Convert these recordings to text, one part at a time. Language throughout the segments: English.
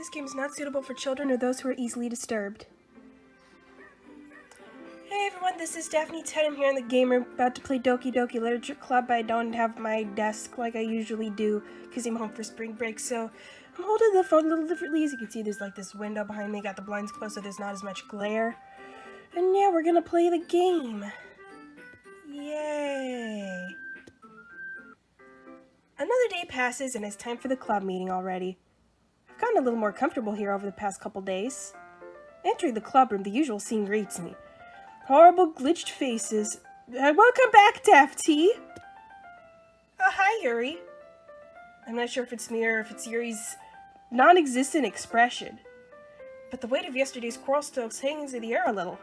This game is not suitable for children or those who are easily disturbed. Hey everyone, this is DaphTeet. I'm here in the game room about to play Doki Doki Literature Club, but I don't have my desk like I usually do because I'm home for spring break, so I'm holding the phone a little differently. As you can see, there's like this window behind me, got the blinds closed so there's not as much glare. And yeah, we're gonna play the game. Yay! Another day passes and it's time for the club meeting already. I've gotten a little more comfortable here over the past couple days. Entering the club room, the usual scene greets me. Horrible glitched faces. Welcome back, DaphTeet! Oh, hi, Yuri. I'm not sure if it's me or if it's Yuri's non-existent expression. But the weight of yesterday's quarrel still hangs in the air a little.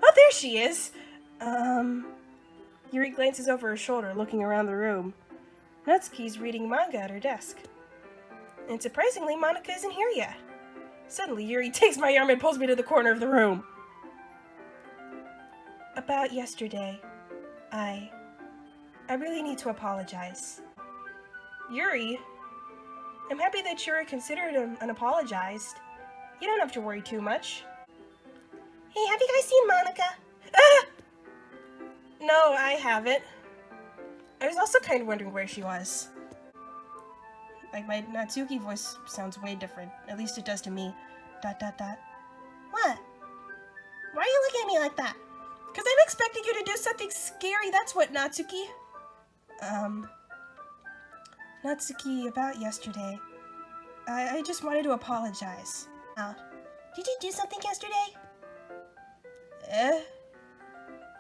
Oh, there she is! Yuri glances over her shoulder, looking around the room. Natsuki's reading manga at her desk. And surprisingly, Monika isn't here yet. Suddenly, Yuri takes my arm and pulls me to the corner of the room. About yesterday, I really need to apologize. Yuri, I'm happy that you're considered unapologized. You don't have to worry too much. Hey, have you guys seen Monika? Ah! No, I haven't. I was also kind of wondering where she was. Like, my Natsuki voice sounds way different. At least it does to me. ... What? Why are you looking at me like that? Because I'm expecting you to do something scary, that's what, Natsuki. Natsuki, about yesterday. I just wanted to apologize. Oh. Did you do something yesterday?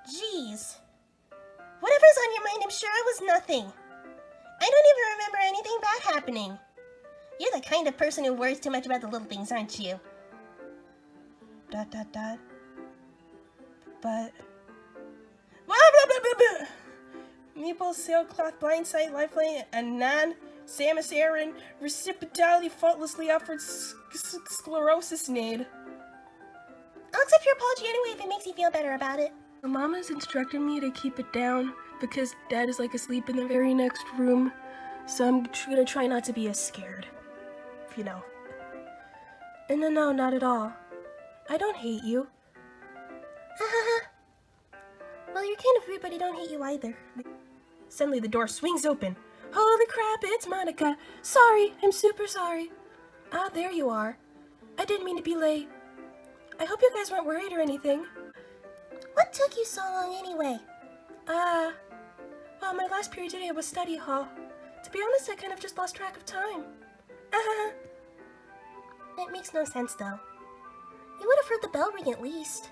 Jeez. Whatever's on your mind, I'm sure it was nothing. I don't even remember anything bad happening. You're the kind of person who worries too much about the little things, aren't you? ... But... Meeple, sailcloth, blindsight, lifeline, and non-Samus Aran, reciprocally, faultlessly offered sclerosis nade. I'll accept your apology anyway if it makes you feel better about it. Mama's instructed me to keep it down because Dad is like asleep in the very next room, so I'm gonna try not to be as scared, if you know. And no, not at all. I don't hate you. Well, you're kind of rude, but I don't hate you either. Suddenly the door swings open. Holy crap, it's Monika. Sorry, I'm super sorry. Ah, there you are. I didn't mean to be late. I hope you guys weren't worried or anything. What took you so long anyway? Well, my last period today was study hall. To be honest, I kind of just lost track of time. That makes no sense, though. You would have heard the bell ring at least.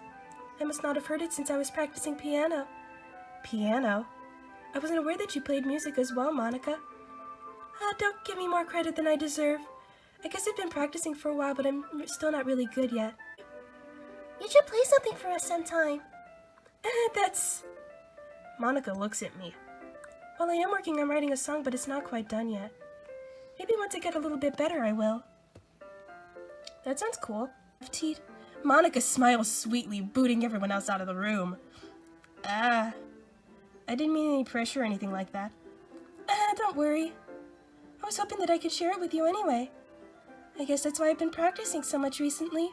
I must not have heard it since I was practicing piano. Piano? I wasn't aware that you played music as well, Monika. Don't give me more credit than I deserve. I guess I've been practicing for a while, but I'm still not really good yet. You should play something for us sometime. That's... Monika looks at me. Well, I am working on writing a song, but it's not quite done yet. Maybe once I get a little bit better, I will. That sounds cool. DaphTeet. Monika smiles sweetly, booting everyone else out of the room. I didn't mean any pressure or anything like that. Don't worry. I was hoping that I could share it with you anyway. I guess that's why I've been practicing so much recently.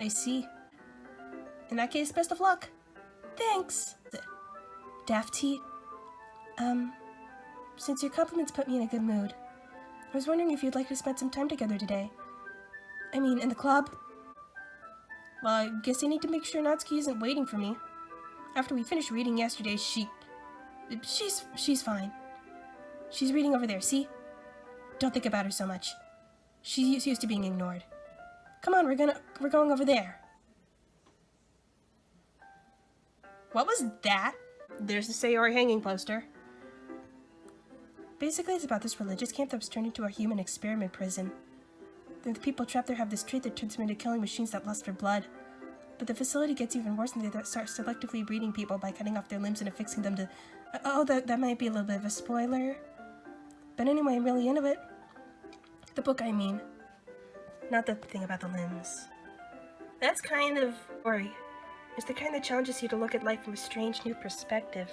I see. In that case, best of luck. Thanks. DaphTeet. Since your compliments put me in a good mood, I was wondering if you'd like to spend some time together today. I mean, in the club. Well, I guess I need to make sure Natsuki isn't waiting for me. After we finished reading yesterday, she's fine. She's reading over there, see? Don't think about her so much. She's used to being ignored. Come on, we're going over there. What was that? There's the Sayori hanging poster. Basically, it's about this religious camp that was turned into a human experiment prison. The people trapped there have this trait that turns them into killing machines that lust for blood. But the facility gets even worse when they start selectively breeding people by cutting off their limbs and affixing them to... that might be a little bit of a spoiler. But anyway, I'm really into it. The book, I mean. Not the thing about the limbs. That's kind of worry. It's the kind that challenges you to look at life from a strange new perspective.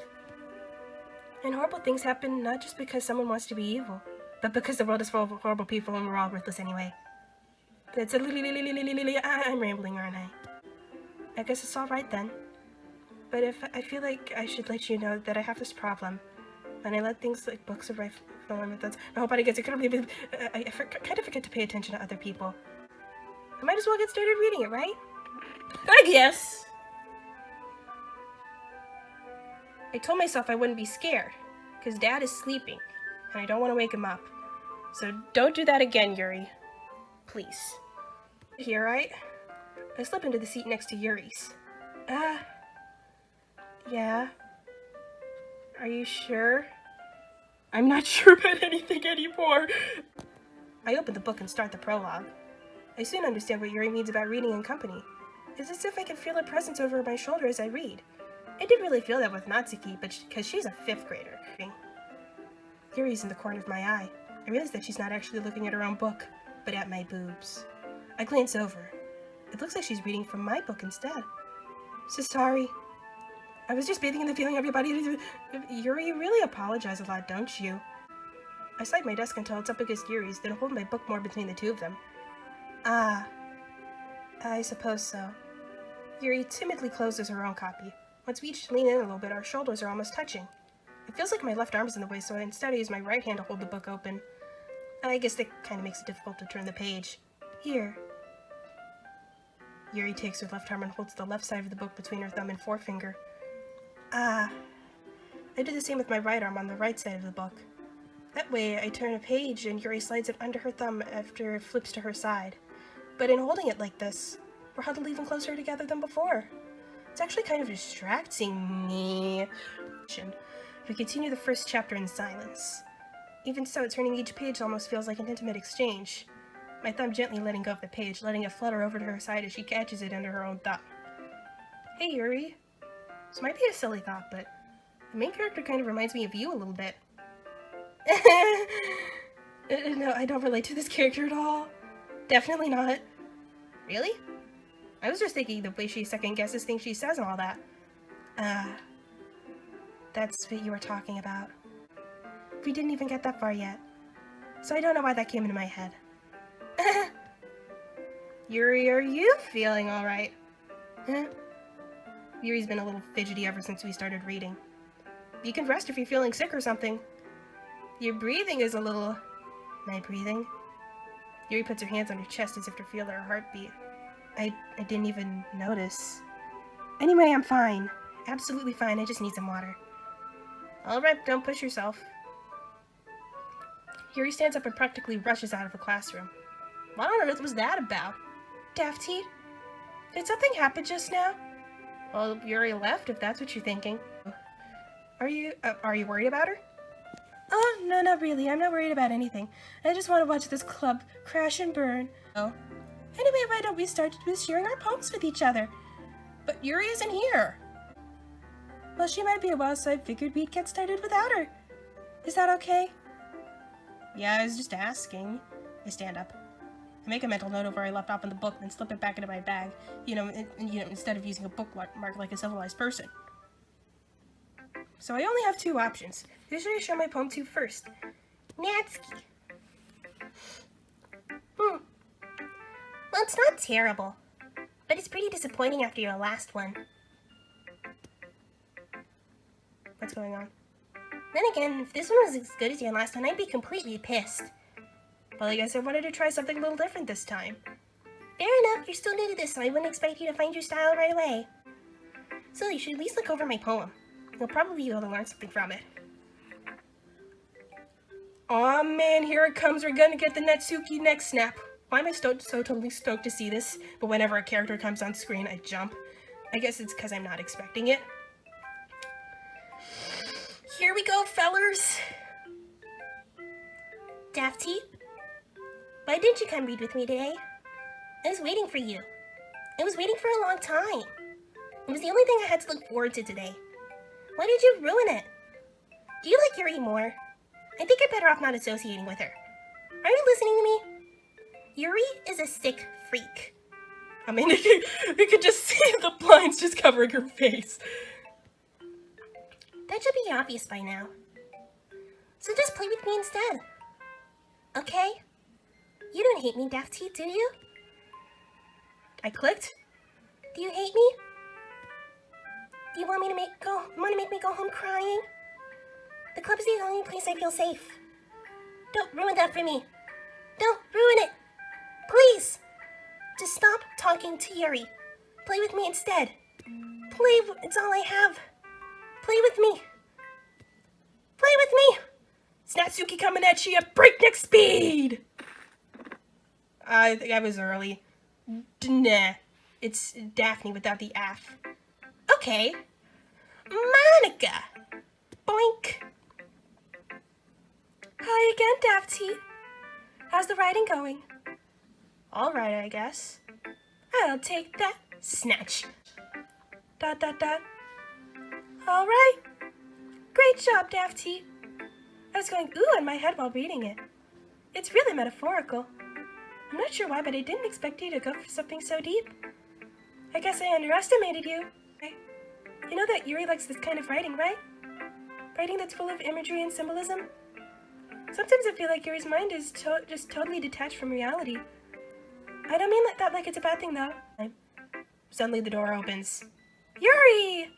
And horrible things happen not just because someone wants to be evil, but because the world is full of horrible people and we're all worthless anyway. That's I'm rambling, aren't I? I guess it's alright then. But if I feel like I should let you know that I have this problem. When I let things like books or film methods, my whole body gets kind of forget to pay attention to other people. I might as well get started reading it, right? I guess. I told myself I wouldn't be scared, because Dad is sleeping, and I don't want to wake him up. So don't do that again, Yuri. Please. Here, right? I slip into the seat next to Yuri's. Yeah. Are you sure? I'm not sure about anything anymore. I open the book and start the prologue. I soon understand what Yuri means about reading in company. It's as if I can feel her presence over my shoulder as I read. I did really feel that with Natsuki, but because she's a 5th grader. Yuri's in the corner of my eye. I realize that she's not actually looking at her own book, but at my boobs. I glance over. It looks like she's reading from my book instead. So sorry. I was just bathing in the feeling everybody... Yuri, you really apologize a lot, don't you? I slide my desk until it's up against Yuri's, then hold my book more between the two of them. I suppose so. Yuri timidly closes her own copy. Once we each lean in a little bit, our shoulders are almost touching. It feels like my left arm is in the way, so instead I use my right hand to hold the book open. I guess that kind of makes it difficult to turn the page. Here. Yuri takes her left arm and holds the left side of the book between her thumb and forefinger. I do the same with my right arm on the right side of the book. That way, I turn a page and Yuri slides it under her thumb after it flips to her side. But in holding it like this, we're huddled even closer together than before. It's actually kind of distracting me. We continue the first chapter in silence. Even so, turning each page almost feels like an intimate exchange. My thumb gently letting go of the page, letting it flutter over to her side as she catches it under her own thumb. Hey, Yuri. This might be a silly thought, but the main character kind of reminds me of you a little bit. No, I don't relate to this character at all. Definitely not. Really? I was just thinking the way she second guesses things she says and all that. That's what you were talking about. We didn't even get that far yet. So I don't know why that came into my head. Yuri, are you feeling alright? Huh? Yuri's been a little fidgety ever since we started reading. You can rest if you're feeling sick or something. Your breathing is a little... My breathing? Yuri puts her hands on her chest as if to feel her heartbeat. I didn't even notice. Anyway, I'm fine. Absolutely fine, I just need some water. Alright, don't push yourself. Yuri stands up and practically rushes out of the classroom. What on earth was that about? DaphTeet, did something happen just now? Well, Yuri left, if that's what you're thinking. Are you worried about her? Oh, no, not really. I'm not worried about anything. I just want to watch this club crash and burn. Oh. Anyway, why don't we start with sharing our poems with each other? But Yuri isn't here. Well, she might be a while, so I figured we'd get started without her. Is that okay? Yeah, I was just asking. I stand up. I make a mental note of where I left off in the book, then slip it back into my bag, instead of using a bookmark like a civilized person. So I only have 2 options. Who should I show my poem to first? Natsuki. Well, it's not terrible, but it's pretty disappointing after your last one. What's going on? Then again, if this one was as good as your last one, I'd be completely pissed. Well, I guess I wanted to try something a little different this time. Fair enough, you're still new to this, so I wouldn't expect you to find your style right away. So you should at least look over my poem. You'll probably be able to learn something from it. Aw man, here it comes, we're gonna get the Natsuki neck snap. Why am I so totally stoked to see this, but whenever a character comes on screen, I jump? I guess it's because I'm not expecting it. Here we go, fellers. DaphTeet, why didn't you come read with me today? I was waiting for you. I was waiting for a long time. It was the only thing I had to look forward to today. Why did you ruin it? Do you like Yuri more? I think I'm better off not associating with her. Are you listening to me? Yuri is a sick freak. I mean, you could just see the blinds just covering her face. That should be obvious by now. So just play with me instead. Okay? You don't hate me, DaphTeet, do you? I clicked. Do you hate me? Do you want to make me go home crying? The club is the only place I feel safe. Don't ruin that for me. Don't ruin it. Please. Just stop talking to Yuri. Play with me instead. It's all I have. Play with me. Play with me. It's Natsuki coming at you at breakneck speed. I think I was early. Nah. It's Daphne without the F. Okay. Monika. Boink. Hi again, DaphTeet. How's the writing going? All right, I guess. I'll take that. Snatch. ... All right. Great job, DaphTeet. I was going ooh in my head while reading it. It's really metaphorical. I'm not sure why, but I didn't expect you to go for something so deep. I guess I underestimated you. You know that Yuri likes this kind of writing, right? Writing that's full of imagery and symbolism. Sometimes I feel like Yuri's mind is just totally detached from reality. I don't mean that like it's a bad thing, though. Suddenly the door opens. Yuri!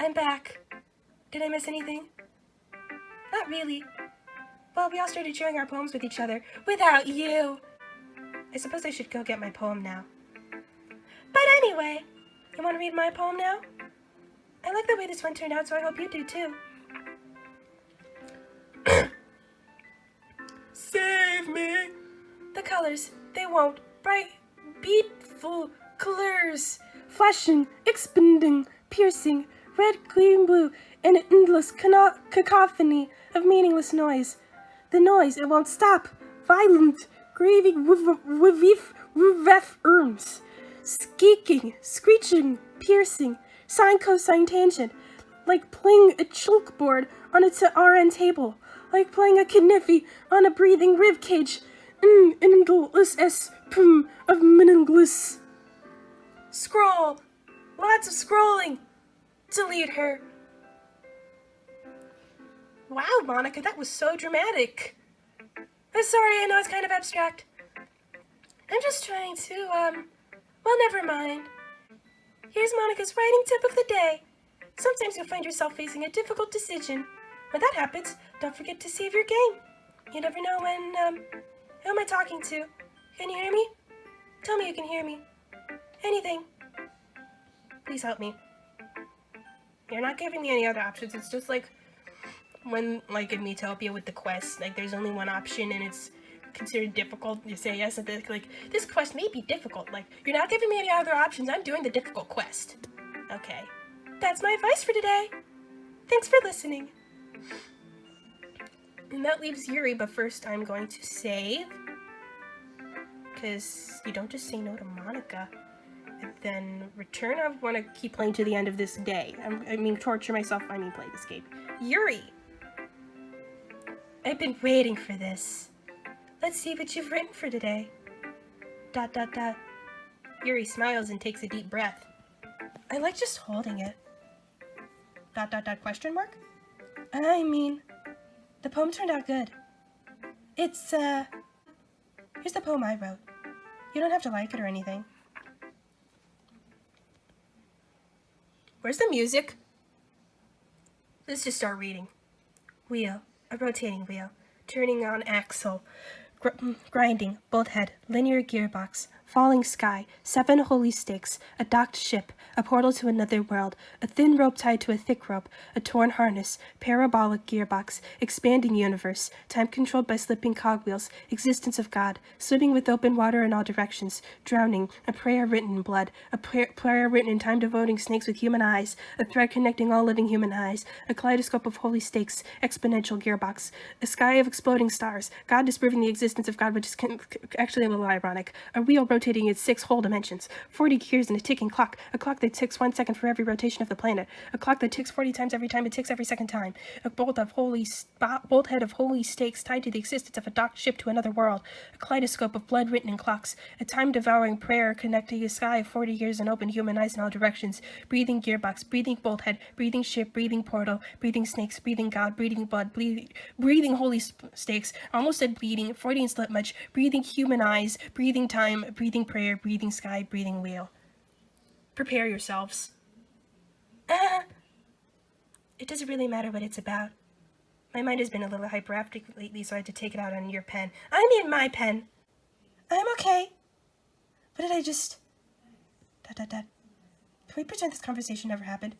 I'm back. Did I miss anything? Not really. Well, we all started sharing our poems with each other. Without you! I suppose I should go get my poem now. But anyway, you want to read my poem now? I like the way this one turned out, so I hope you do too. Save me! The colors, they won't. Bright, beautiful colors. Flashing, expanding, piercing, red, green, blue, and an endless cacophony of meaningless noise. The noise, it won't stop. Violent, grieving, urns. Squeaking, screeching, piercing, sine, cosine, tangent. Like playing a chalkboard on its RN table. Like playing a kniffy on a breathing rib cage. Endless of meaningless. Scroll. Lots of scrolling. Delete her. Wow, Monika, that was so dramatic. I'm sorry, I know it's kind of abstract. I'm just trying to, well, never mind. Here's Monika's writing tip of the day. Sometimes you'll find yourself facing a difficult decision. When that happens, don't forget to save your game. You never know when, who am I talking to? Can you hear me? Tell me you can hear me. Anything. Please help me. You're not giving me any other options. It's just like when, like in Metopia with the quest, like there's only one option and it's considered difficult. You say yes, and like this quest may be difficult. Like you're not giving me any other options. I'm doing the difficult quest. Okay. That's my advice for today. Thanks for listening. And that leaves Yuri, but first I'm going to save. Because you don't just say no to Monika. And then return. I want to keep playing to the end of this day. I mean, torture myself. I mean, play this game. Yuri! I've been waiting for this. Let's see what you've written for today. ... Yuri smiles and takes a deep breath. I like just holding it. ... Question mark? I mean, the poem turned out good. It's, here's the poem I wrote. You don't have to like it or anything. Where's the music? Let's just start reading. Wheel, a rotating wheel, turning on axle, grinding, bolt head, linear gearbox, falling sky, 7 holy stakes, a docked ship, a portal to another world, a thin rope tied to a thick rope, a torn harness, parabolic gearbox, expanding universe, time controlled by slipping cogwheels, existence of God, swimming with open water in all directions, drowning, a prayer written in blood, a prayer written in time devoting snakes with human eyes, a thread connecting all living human eyes, a kaleidoscope of holy stakes, exponential gearbox, a sky of exploding stars, God disproving the existence of God, which is actually a little ironic, a wheel rotating its 6 whole dimensions, 40 gears in a ticking clock, a clock that ticks 1 second for every rotation of the planet, a clock that ticks 40 times every time it ticks every second time, a bolt head of holy stakes tied to the existence of a docked ship to another world, a kaleidoscope of blood written in clocks, a time-devouring prayer connecting a sky of 40 years and open human eyes in all directions, breathing gearbox, breathing bolt head, breathing ship, breathing portal, breathing snakes, breathing God, breathing blood, breathing holy stakes, almost said bleeding, Freudian slip much, breathing human eyes, breathing time, breathing breathing prayer, breathing sky, breathing wheel. Prepare yourselves. It doesn't really matter what it's about. My mind has been a little hyperactive lately, so I had to take it out on your pen. I mean my pen. I'm okay. What did I just... ... Can we pretend this conversation never happened?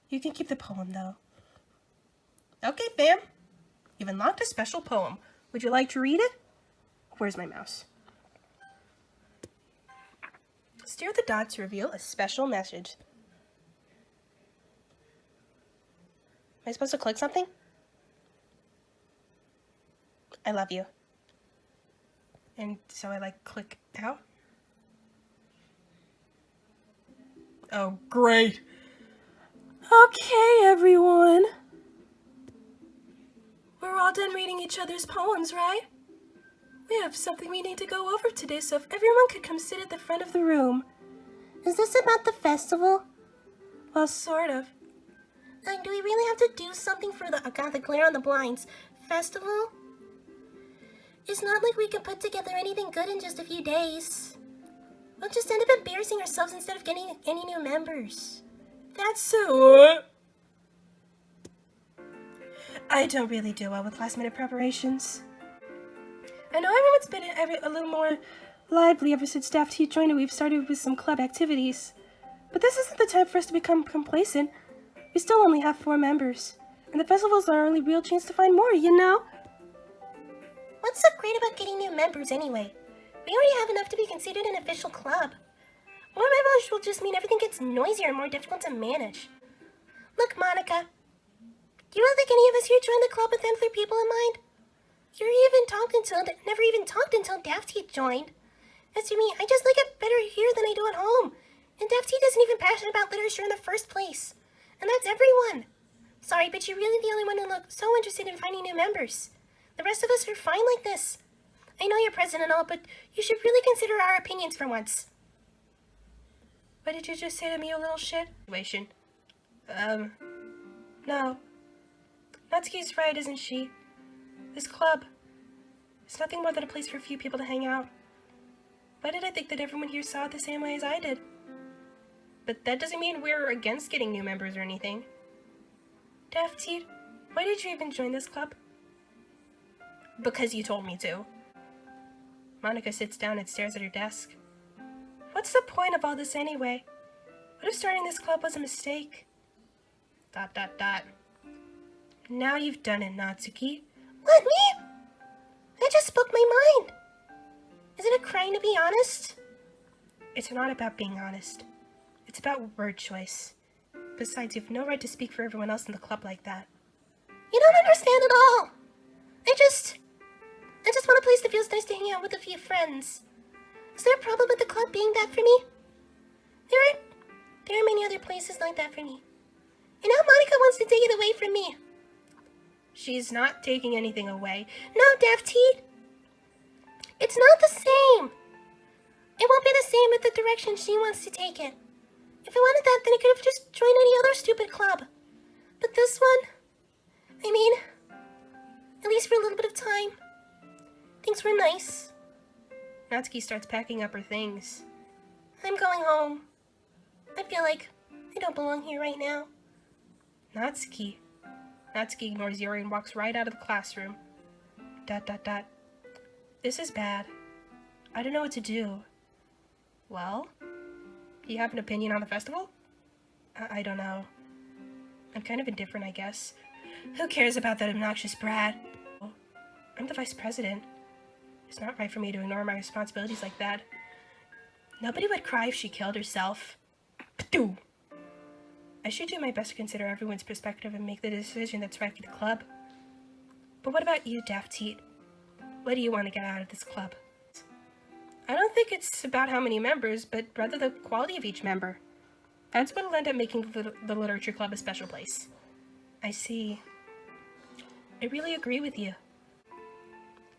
You can keep the poem, though. Okay, fam. You've unlocked a special poem. Would you like to read it? Where's my mouse? Stare at the dot to reveal a special message. Am I supposed to click something? I love you. And so I click out. Oh, great. Okay, everyone. We're all done reading each other's poems, right? We have something we need to go over today, so if everyone could come sit at the front of the room. Is this about the festival? Well, sort of. Do we really have to do something for the, God, the glare on the blinds, festival? It's not like we can put together anything good in just a few days. We'll just end up embarrassing ourselves instead of getting any new members. That's so... I don't really do well with last-minute preparations. I know everyone's been a little more lively ever since DaphTeet joined, and we've started with some club activities. But this isn't the time for us to become complacent. We still only have 4 members, and the festival's our only real chance to find more, you know? What's so great about getting new members, anyway? We already have enough to be considered an official club. More members will just mean everything gets noisier and more difficult to manage. Look, Monika, do you really think any of us here joined the club with other people in mind? Yuri never even talked until DaphTeet joined. As for me, I just like it better here than I do at home. And DaphTeet isn't even passionate about literature in the first place. And that's everyone. Sorry, but you're really the only one who looks so interested in finding new members. The rest of us are fine like this. I know you're present and all, but you should really consider our opinions for once. What did you just say to me, you little shit? Situation. No. Natsuki's right, isn't she? This club, it's nothing more than a place for a few people to hang out. Why did I think that everyone here saw it the same way as I did? But that doesn't mean we're against getting new members or anything. DaphTeet, why did you even join this club? Because you told me to. Monika sits down and stares at her desk. What's the point of all this anyway? What if starting this club was a mistake? ... Now you've done it, Natsuki. What, me? I just spoke my mind. Is it a crime to be honest? It's not about being honest. It's about word choice. Besides, you have no right to speak for everyone else in the club like that. You don't understand at all. I just want a place that feels nice to hang out with a few friends. Is there a problem with the club being that for me? There are many other places like that for me. And now Monika wants to take it away from me. She's not taking anything away. No, DaphTeet. It's not the same. It won't be the same with the direction she wants to take it. If I wanted that, then I could have just joined any other stupid club. But this one, I mean, at least for a little bit of time, things were nice. Natsuki starts packing up her things. I'm going home. I feel like I don't belong here right now. Natsuki. Natsuki ignores Yuri and walks right out of the classroom. ... This is bad. I don't know what to do. Well, do you have an opinion on the festival? I don't know. I'm kind of indifferent, I guess. Who cares about that obnoxious brat? I'm the vice president. It's not right for me to ignore my responsibilities like that. Nobody would cry if she killed herself. P'too! I should do my best to consider everyone's perspective and make the decision that's right for the club. But what about you, DaphTeet? What do you want to get out of this club? I don't think it's about how many members, but rather the quality of each member. That's what'll end up making the Literature Club a special place. I see. I really agree with you.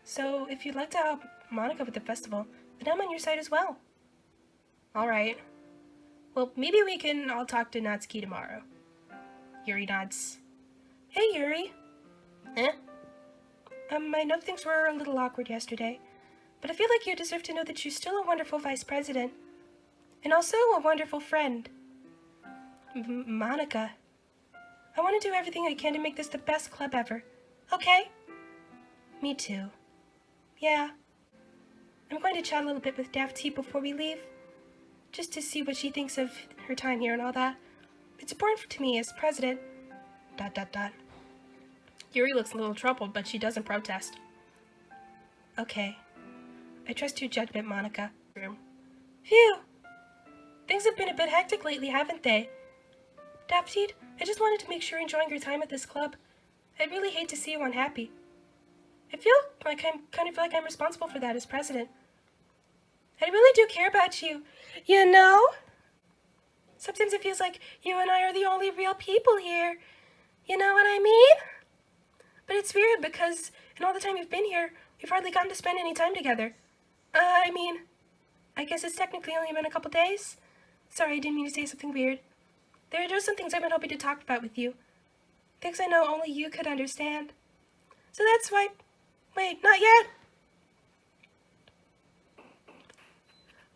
So, if you'd like to help Monika with the festival, then I'm on your side as well. Alright. Well, maybe we can all talk to Natsuki tomorrow. Yuri nods. Hey, Yuri. Eh? I know things were a little awkward yesterday, But I feel like you deserve to know that you're still a wonderful vice president. And also a wonderful friend. Monika, I want to do everything I can to make this the best club ever. Okay? Me too. Yeah. I'm going to chat a little bit with DaphTeet before we leave. Just to see what she thinks of her time here and all that. It's important to me as president. ... Yuri looks a little troubled, but she doesn't protest. Okay. I trust your judgment, Monika. Phew! Things have been a bit hectic lately, haven't they? DaphTeet, I just wanted to make sure you're enjoying your time at this club. I'd really hate to see you unhappy. I feel like I'm responsible for that as president. I really do care about you, you know? Sometimes it feels like you and I are the only real people here. You know what I mean? But it's weird because in all the time you've been here, we've hardly gotten to spend any time together. I guess it's technically only been a couple days. Sorry, I didn't mean to say something weird. There are just some things I've been hoping to talk about with you. Things I know only you could understand. So that's why... Wait, not yet!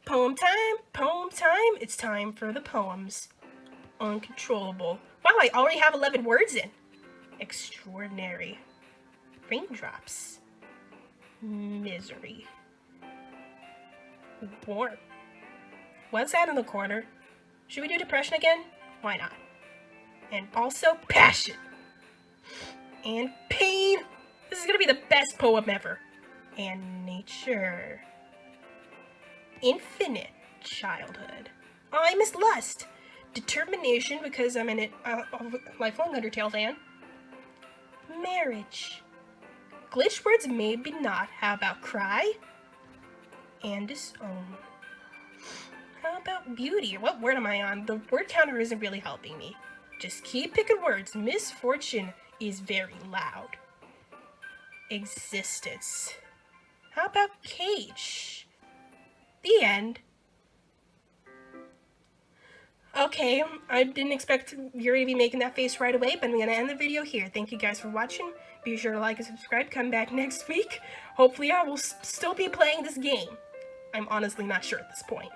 Poem time! It's time for the poems. Uncontrollable. Wow, I already have 11 words in. Extraordinary. Raindrops. Misery. Warm. What's that in the corner? Should we do depression again? Why not? And also passion. And pain. This is gonna be the best poem ever. And nature. Infinite childhood. I miss lust. Determination because I'm a lifelong Undertale fan. Marriage. Glitch words maybe not. How about cry? And disown. How about beauty? What word am I on? The word counter isn't really helping me. Just keep picking words. Misfortune is very loud. Existence. How about cage? The end. Okay, I didn't expect Yuri to be making that face right away, but I'm going to end the video here. Thank you guys for watching. Be sure to like and subscribe. Come back next week. Hopefully I will still be playing this game. I'm honestly not sure at this point.